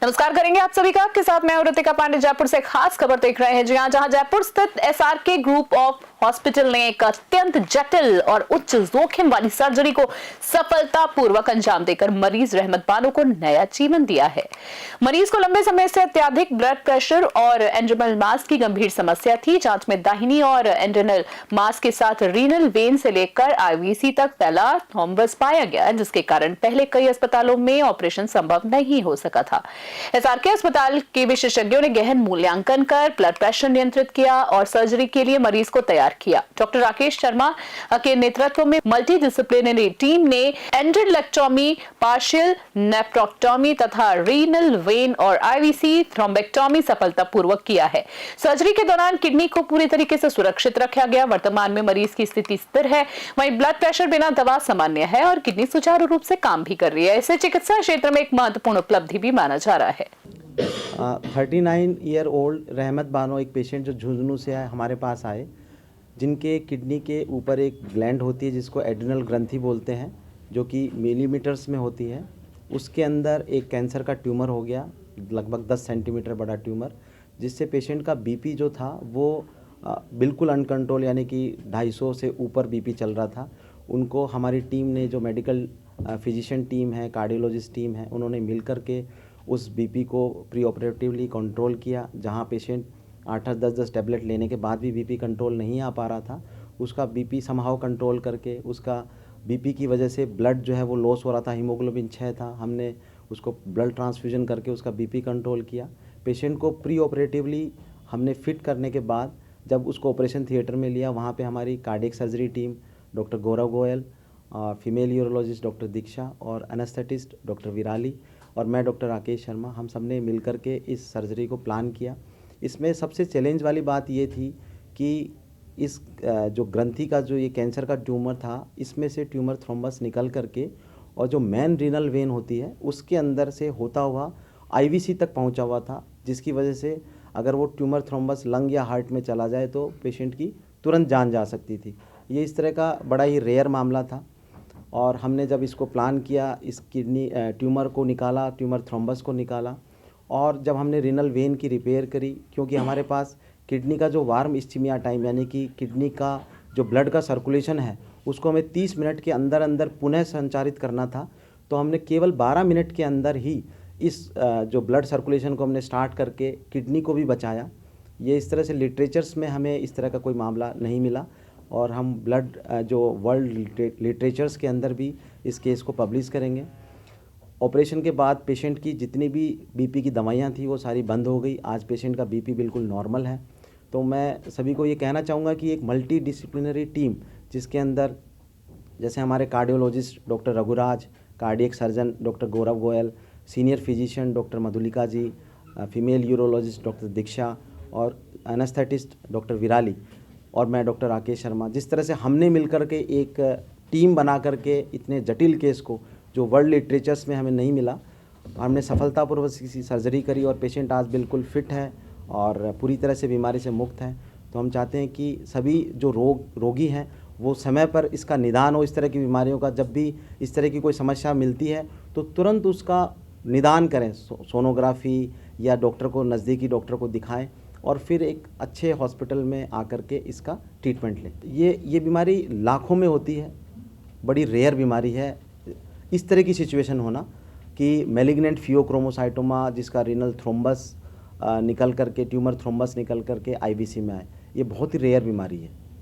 नमस्कार करेंगे आप सभी का, आपके साथ मैं हूं ऋतिका पांडे। जयपुर से खास खबर देख रहे हैं जी हां, जहां जयपुर स्थित एसआरके ग्रुप ऑफ हॉस्पिटल ने एक अत्यंत जटिल और उच्च जोखिम वाली सर्जरी को सफलतापूर्वक अंजाम देकर मरीज रहमत बानो को नया जीवन दिया है। मरीज को लंबे समय से अत्यधिक ब्लड प्रेशर और एंड्रेनल मास की गंभीर समस्या थी। जांच में दाहिनी और एंड्रेनल मास के साथ रीनल वेन से लेकर आईवीसी तक फैला थ्रोम्बस पाया गया, जिसके कारण पहले कई अस्पतालों में ऑपरेशन संभव नहीं हो सका था। एसआरके अस्पताल के विशेषज्ञों ने गहन मूल्यांकन कर ब्लड प्रेशर नियंत्रित किया और सर्जरी के लिए मरीज को तैयार किया। डॉक्टर राकेश शर्मा के नेतृत्व में मल्टी डिसिप्लिनरी टीम ने एंड्रेनलेक्टोमी, पार्शियल नेफ्रोक्टोमी तथा रीनल वेन और आईवीसी थ्रोम्बेक्टोमी सफलतापूर्वक किया है। सर्जरी के दौरान किडनी को पूरी तरीके से सुरक्षित रखा गया। वर्तमान में मरीज की स्थिति स्थिर है, वहीं ब्लड प्रेशर बिना दवा सामान्य है और किडनी सुचारू रूप से काम भी कर रही है। इसे चिकित्सा क्षेत्र में एक महत्वपूर्ण उपलब्धि भी माना जा रहा है। 39 ईयर ओल्ड रहमत बानो एक पेशेंट जो झुंझुनू से हमारे पास आए, जिनके किडनी के ऊपर एक ग्लैंड होती है जिसको एड्रिनल ग्रंथि बोलते हैं, जो कि मिलीमीटर्स में होती है। उसके अंदर एक कैंसर का ट्यूमर हो गया, लगभग 10 सेंटीमीटर बड़ा ट्यूमर, जिससे पेशेंट का बीपी जो था वो बिल्कुल अनकंट्रोल, यानी कि 250 से ऊपर बीपी चल रहा था। उनको हमारी टीम ने, जो मेडिकल फिजिशियन टीम है, कार्डियोलॉजिस्ट टीम है, उन्होंने मिल कर के उस बीपी को प्री ऑपरेटिवली कंट्रोल किया। जहां पेशेंट 8-8, 10-10 टैबलेट लेने के बाद भी बीपी कंट्रोल नहीं आ पा रहा था, उसका बीपी समहाउ कंट्रोल करके, उसका बीपी की वजह से ब्लड जो है वो लॉस हो रहा था, हीमोग्लोबिन 6 था, हमने उसको ब्लड ट्रांसफ्यूजन करके उसका बीपी कंट्रोल किया। पेशेंट को प्री ऑपरेटिवली हमने फिट करने के बाद जब उसको ऑपरेशन थिएटर में लिया, वहाँ पे हमारी cardiac surgery team doctor Gaurav Goyal, female urologist doctor Diksha और एनेस्थेटिस्ट डॉक्टर विराली और मैं डॉक्टर राकेश शर्मा, हम सब ने मिल कर के इस सर्जरी को प्लान किया। इसमें सबसे चैलेंज वाली बात ये थी कि इस जो ग्रंथि का, जो ये कैंसर का ट्यूमर था, इसमें से ट्यूमर थ्रोम्बस निकल करके और जो मेन रीनल वेन होती है उसके अंदर से होता हुआ आईवीसी तक पहुंचा हुआ था, जिसकी वजह से अगर वो ट्यूमर थ्रोम्बस लंग या हार्ट में चला जाए तो पेशेंट की तुरंत जान जा सकती थी। ये इस तरह का बड़ा ही रेयर मामला था और हमने जब इसको प्लान किया, इस किडनी ट्यूमर को निकाला, ट्यूमर थ्रोम्बस को निकाला, और जब हमने रीनल वेन की रिपेयर करी, क्योंकि हमारे पास किडनी का जो वार्म इस्चीमिया टाइम, यानी कि किडनी का जो ब्लड का सर्कुलेशन है उसको हमें 30 मिनट के अंदर अंदर पुनः संचारित करना था, तो हमने केवल 12 मिनट के अंदर ही इस जो ब्लड सर्कुलेशन को हमने स्टार्ट करके किडनी को भी बचाया। ये इस तरह से लिटरेचर्स में हमें इस तरह का कोई मामला नहीं मिला और हम ब्लड जो वर्ल्ड लिटरेचर्स के अंदर भी इस केस को पब्लिश करेंगे। ऑपरेशन के बाद पेशेंट की जितनी भी बीपी की दवाइयाँ थी वो सारी बंद हो गई। आज पेशेंट का बीपी बिल्कुल नॉर्मल है। तो मैं सभी को ये कहना चाहूँगा कि एक मल्टी डिसिप्लिनरी टीम, जिसके अंदर जैसे हमारे cardiologist doctor Raghuraj, cardiac surgeon doctor Gaurav Goyal, senior physician doctor Madhulika ji, female urologist doctor Diksha और एनेस्थेटिस्ट डॉक्टर विराली और मैं डॉक्टर राकेश शर्मा, जिस तरह से हमने मिलकर के एक टीम बना करके इतने जटिल केस को, जो वर्ल्ड लिटरेचर्स में हमें नहीं मिला, हमने सफलतापूर्वक इसी सर्जरी करी और पेशेंट आज बिल्कुल फिट है और पूरी तरह से बीमारी से मुक्त है। तो हम चाहते हैं कि सभी जो रोगी हैं वो समय पर इसका निदान हो। इस तरह की बीमारियों का जब भी इस तरह की कोई समस्या मिलती है तो तुरंत उसका निदान करें, सोनोग्राफी या डॉक्टर को, नज़दीकी डॉक्टर को दिखाएं और फिर एक अच्छे हॉस्पिटल में आकर के इसका ट्रीटमेंट लें। ये बीमारी लाखों में होती है, बड़ी रेयर बीमारी है इस तरह की सिचुएशन होना कि मैलिग्नेंट फियोक्रोमोसाइटोमा, जिसका रीनल थ्रोम्बस निकल करके, ट्यूमर थ्रोम्बस निकल करके आईवीसी में आए। ये बहुत ही रेयर बीमारी है।